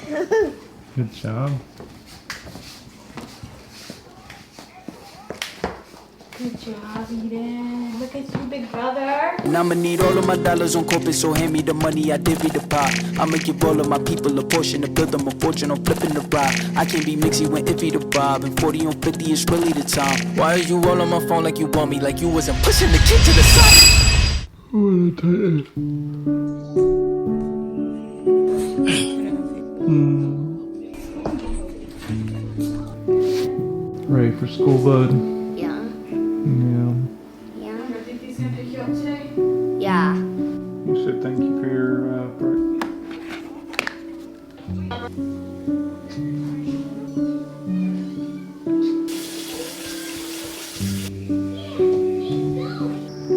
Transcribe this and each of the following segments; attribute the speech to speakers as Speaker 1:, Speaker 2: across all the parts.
Speaker 1: Good job.
Speaker 2: Good job, Eden. Look at you, big brother.
Speaker 3: And I'ma need all of my dollars on corporate, so hand me the money, I divvy the pie. I'ma give all of my people a portion to build them a fortune on flipping the ride. I can't be mixy when iffy the bob, and 40 on 50 is really the time. Why are you all on my phone like you want me, like you wasn't pushing the kid to the side?
Speaker 1: Ready for school, bud?
Speaker 4: Yeah.
Speaker 1: Yeah.
Speaker 4: Yeah.
Speaker 2: I think he's gonna pick you up today.
Speaker 4: Yeah.
Speaker 1: You said thank you for your break.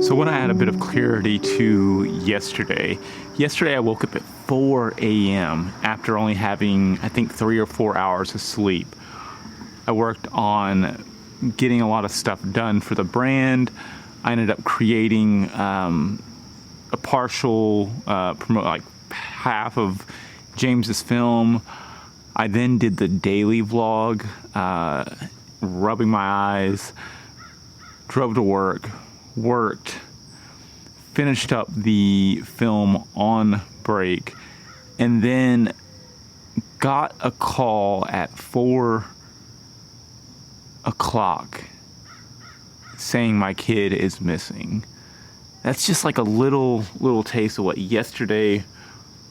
Speaker 5: So when I had a bit of clarity to yesterday I woke up at 4 a.m. after only having, I think, 3 or 4 hours of sleep. I worked on getting a lot of stuff done for the brand. I ended up creating a partial, like half of James's film. I then did the daily vlog, rubbing my eyes, drove to work, worked, finished up the film on break, and then got a call at 4 o'clock saying my kid is missing. That's just like a little taste of what yesterday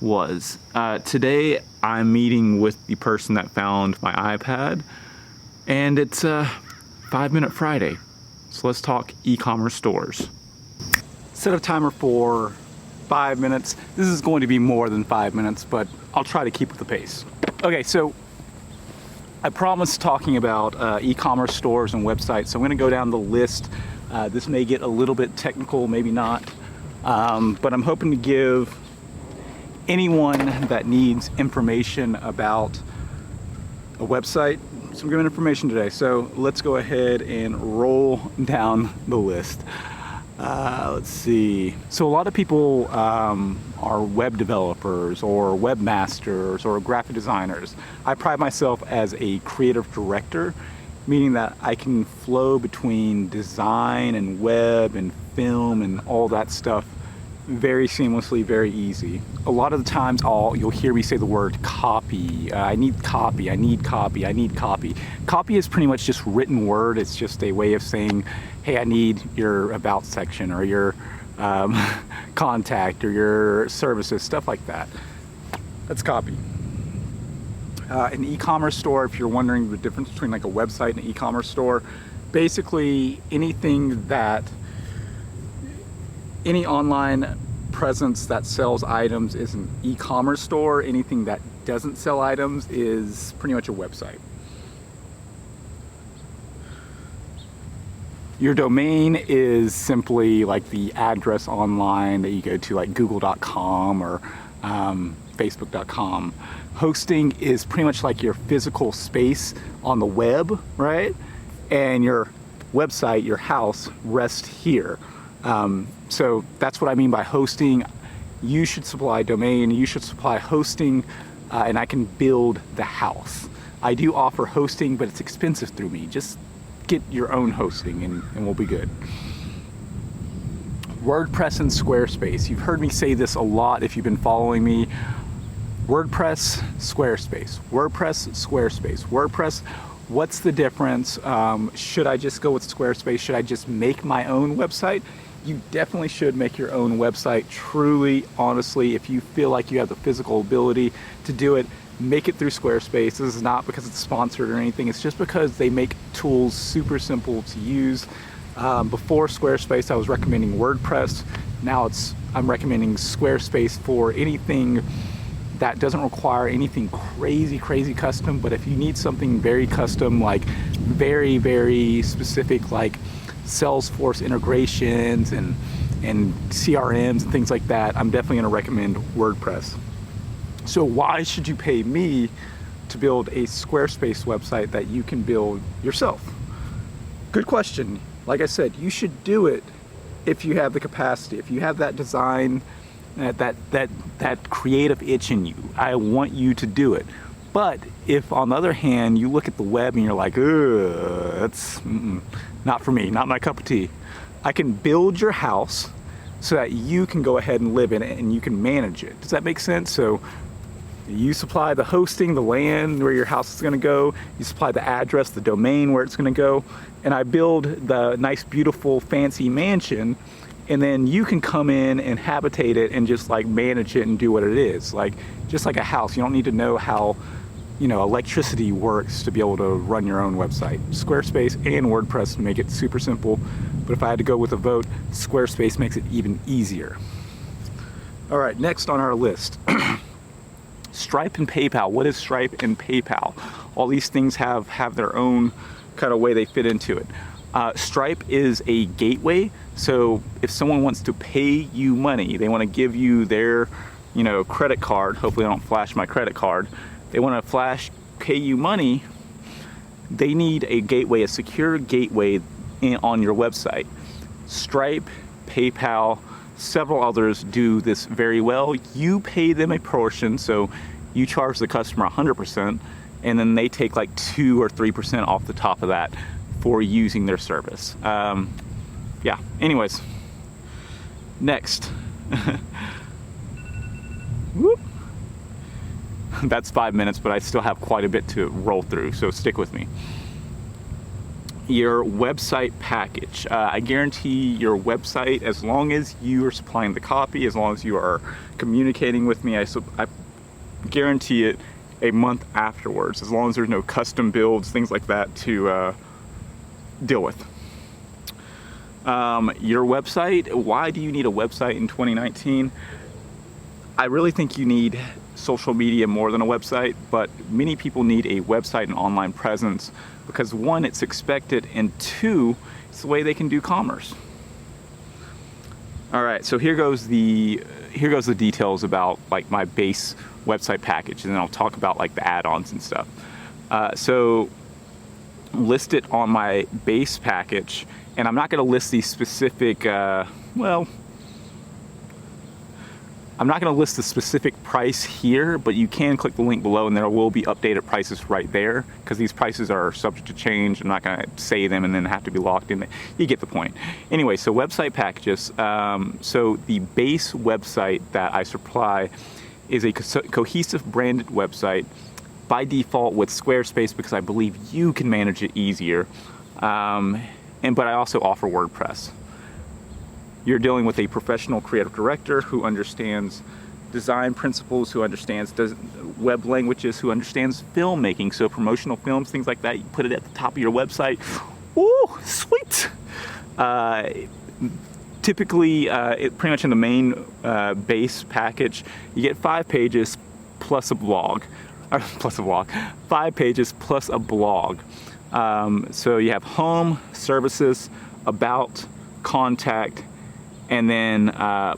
Speaker 5: was. Today I'm meeting with the person that found my iPad, and it's 5 Minute Friday. So let's talk e-commerce stores. Set a timer for 5 minutes. This is going to be more than 5 minutes, but I'll try to keep with the pace. Okay, so I promised talking about e-commerce stores and websites, so I'm gonna go down the list. This may get a little bit technical, maybe not, but I'm hoping to give anyone that needs information about a website some good information today. So let's go ahead and roll down the list. Let's see. So a lot of people are web developers or webmasters or graphic designers. I pride myself as a creative director, meaning that I can flow between design and web and film and all that stuff very seamlessly, very easy. A lot of the times you'll hear me say the word copy. I need copy, I need copy, I need copy. Copy is pretty much just written word. It's just a way of saying, hey, I need your about section or your contact or your services, stuff like that. That's copy. An e-commerce store, if you're wondering the difference between like a website and an e-commerce store, basically anything that any online presence that sells items is an e-commerce store. Anything that doesn't sell items is pretty much a website. Your domain is simply like the address online that you go to, like google.com or facebook.com. Hosting is pretty much like your physical space on the web, right? And your website, your house, rests here. So that's what I mean by hosting. You should supply domain, you should supply hosting, and I can build the house. I do offer hosting, but it's expensive through me. Just get your own hosting and we'll be good. WordPress and Squarespace. You've heard me say this a lot if you've been following me. WordPress, Squarespace. WordPress, Squarespace. WordPress, what's the difference? Should I just go with Squarespace? Should I just make my own website? You definitely should make your own website. Truly, honestly, if you feel like you have the physical ability to do it, make it through Squarespace. This is not because it's sponsored or anything. It's just because they make tools super simple to use. Before Squarespace, I was recommending WordPress. Now I'm recommending Squarespace for anything that doesn't require anything crazy custom. But if you need something very custom, like very specific, like Salesforce integrations and CRMs and things like that, I'm definitely going to recommend WordPress. So why should you pay me to build a Squarespace website that you can build yourself? Good question. Like I said, you should do it if you have the capacity, if you have that design, that creative itch in you. I want you to do it. But if, on the other hand, you look at the web and you're like, ugh, that's not for me, not my cup of tea, I can build your house so that you can go ahead and live in it and you can manage it. Does that make sense? So you supply the hosting, the land where your house is going to go, you supply the address, the domain where it's going to go, and I build the nice, beautiful, fancy mansion, and then you can come in and habitate it and just like manage it and do what it is. Like, just like a house, you don't need to know how, you know, electricity works to be able to run your own website. Squarespace and WordPress make it super simple, but if I had to go with a vote, Squarespace makes it even easier. All right, next on our list, Stripe and PayPal. What is Stripe and PayPal? All these things have their own kind of way they fit into it. Stripe is a gateway, so if someone wants to pay you money, they want to give you their, you know, credit card. Hopefully I don't flash my credit card. They want to pay you money, they need a gateway, a secure gateway on your website. Stripe, PayPal, several others do this very well. You pay them a portion, so you charge the customer 100%, and then they take like 2 or 3% off the top of that for using their service. Yeah, anyways, next. Whoop. That's 5 minutes, but I still have quite a bit to roll through, so stick with me. Your website package. I guarantee your website, as long as you are supplying the copy, as long as you are communicating with me, I guarantee it a month afterwards, as long as there's no custom builds, things like that to deal with. Your website. Why do you need a website in 2019? I really think you need social media more than a website, but many people need a website and online presence because, one, it's expected, and two, it's the way they can do commerce. All right, so here goes the details about like my base website package, and then I'll talk about like the add-ons and stuff. So list it on my base package, and I'm not going to list the specific I'm not going to list the specific price here, but you can click the link below and there will be updated prices right there, because these prices are subject to change. I'm not going to say them and then have to be locked in. You get the point. Anyway, so website packages. So the base website that I supply is a cohesive branded website by default with Squarespace, because I believe you can manage it easier. But I also offer WordPress. You're dealing with a professional creative director who understands design principles, who understands web languages, who understands filmmaking. So promotional films, things like that, you put it at the top of your website. Ooh, sweet. Typically, pretty much in the main base package, you get 5 pages plus a blog. 5 pages plus a blog. So you have home, services, about, contact, and then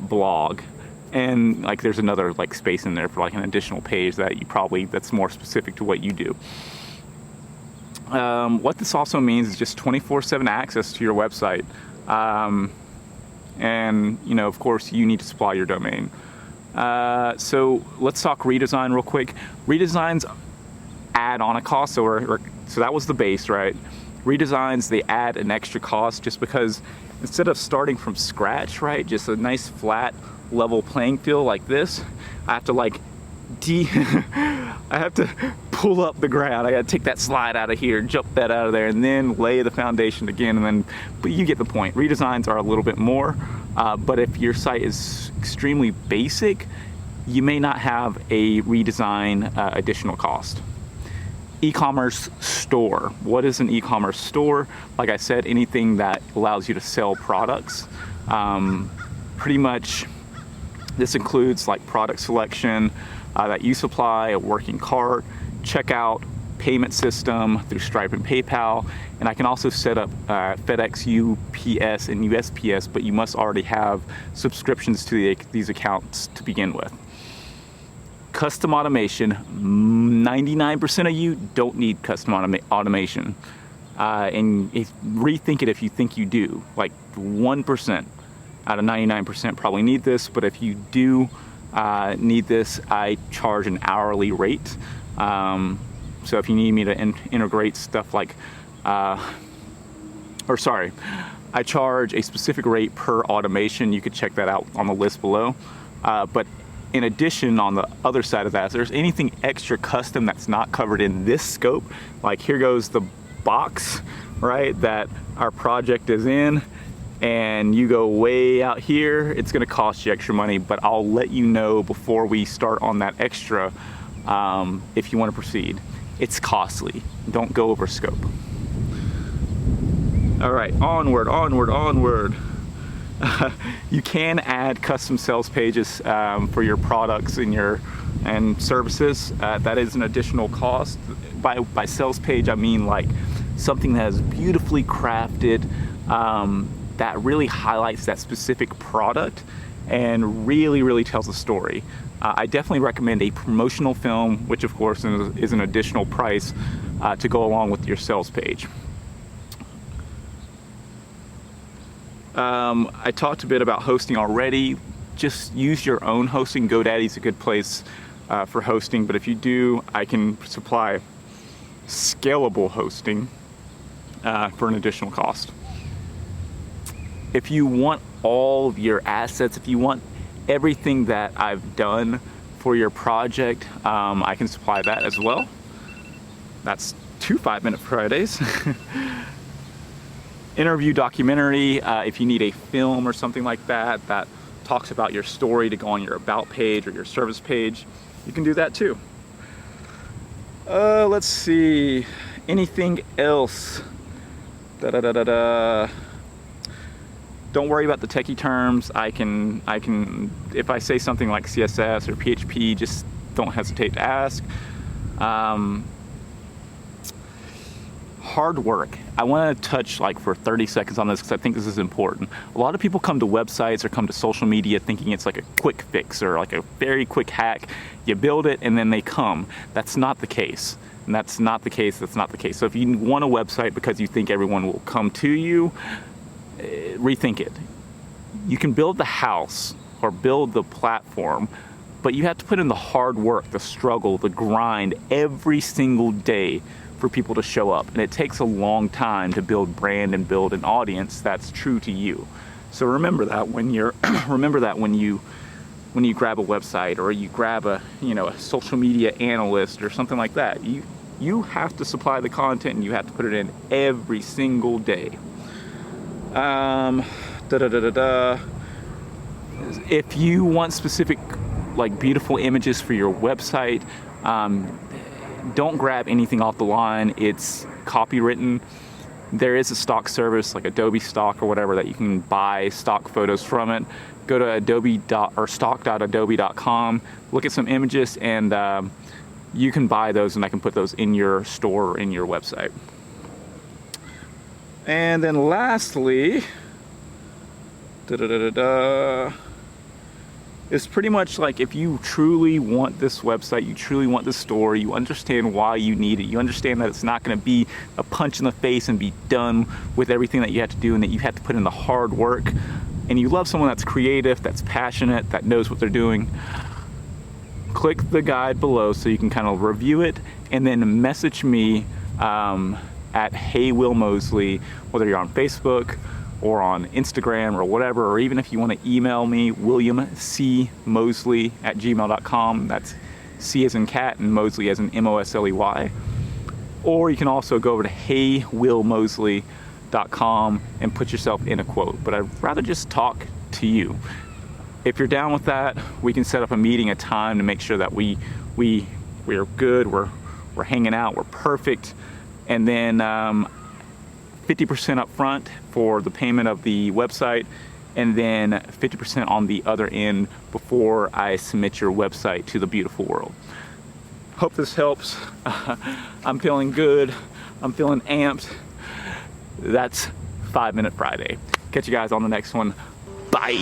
Speaker 5: blog, and like there's another like space in there for like an additional page that that's more specific to what you do. What this also means is just 24/7 access to your website, and you know, of course, you need to supply your domain. So let's talk redesign real quick. Redesigns add on a cost, so that was the base, right? Redesigns, they add an extra cost just because instead of starting from scratch, right, just a nice flat level playing field like this, I have to like I have to pull up the ground. I got to take that slide out of here, jump that out of there, and then lay the foundation again, and then, but you get the point. Redesigns are a little bit more, but if your site is extremely basic, you may not have a redesign additional cost. E-commerce store. What is an e-commerce store? Like I said, anything that allows you to sell products. Pretty much this includes like product selection that you supply, a working cart, checkout, payment system through Stripe and PayPal, and I can also set up FedEx, UPS, and USPS, but you must already have subscriptions to these accounts to begin with. Custom automation. 99% of you don't need custom automation. And rethink it if you think you do. Like 1% out of 99% probably need this, but if you do, need this, I charge an hourly rate. So if you need me to integrate stuff like, I charge a specific rate per automation. You could check that out on the list below. But in addition, on the other side of that, if there's anything extra custom that's not covered in this scope, like here goes the box, right, that our project is in, and you go way out here, it's gonna cost you extra money, but I'll let you know before we start on that extra if you wanna proceed. It's costly, don't go over scope. All right, onward, onward, onward. You can add custom sales pages for your products and services. That is an additional cost. By sales page, I mean like something that is beautifully crafted, that really highlights that specific product and really tells a story. I definitely recommend a promotional film, which of course is an additional price to go along with your sales page. I talked a bit about hosting already. Just use your own hosting. GoDaddy's a good place for hosting, but if you do, I can supply scalable hosting for an additional cost. If you want all of your assets, if you want everything that I've done for your project, I can supply that as well. That's 2 5-Minute Fridays. Interview documentary, if you need a film or something like that that talks about your story to go on your about page or your service page, you can do that too. Let's see, anything else? Don't worry about the techie terms. I can, if I say something like CSS or PHP, just don't hesitate to ask. Hard work. I want to touch like for 30 seconds on this because I think this is important. A lot of people come to websites or come to social media thinking it's like a quick fix or like a very quick hack. You build it and then they come. That's not the case. And that's not the case. So if you want a website because you think everyone will come to you, rethink it. You can build the house or build the platform, but you have to put in the hard work, the struggle, the grind every single day for people to show up. And it takes a long time to build brand and build an audience that's true to you. So remember that when you grab a website or you grab a social media analyst or something like that. You have to supply the content and you have to put it in every single day. If you want specific like beautiful images for your website, don't grab anything off the line. It's copywritten. There is a stock service like Adobe Stock or whatever that you can buy stock photos from it. Go to stock.adobe.com, look at some images, and you can buy those, and I can put those in your store or in your website. And then lastly, it's pretty much like if you truly want this website, you truly want this store, you understand why you need it, you understand that it's not going to be a punch in the face and be done with everything that you have to do and that you have to put in the hard work, and you love someone that's creative, that's passionate, that knows what they're doing, click the guide below so you can kind of review it, and then message me at Hey Will Mosley, whether you're on Facebook or on Instagram or whatever, or even if you want to email me, williamcmosley@gmail.com. That's C as in cat and Mosley as in Mosley. Or you can also go over to heywillmosley.com and put yourself in a quote. But I'd rather just talk to you. If you're down with that, we can set up a meeting, a time to make sure that we're good, we're hanging out, we're perfect, and then 50% up front for the payment of the website, and then 50% on the other end before I submit your website to the beautiful world. Hope this helps. I'm feeling good. I'm feeling amped. That's 5-Minute Friday. Catch you guys on the next one. Bye.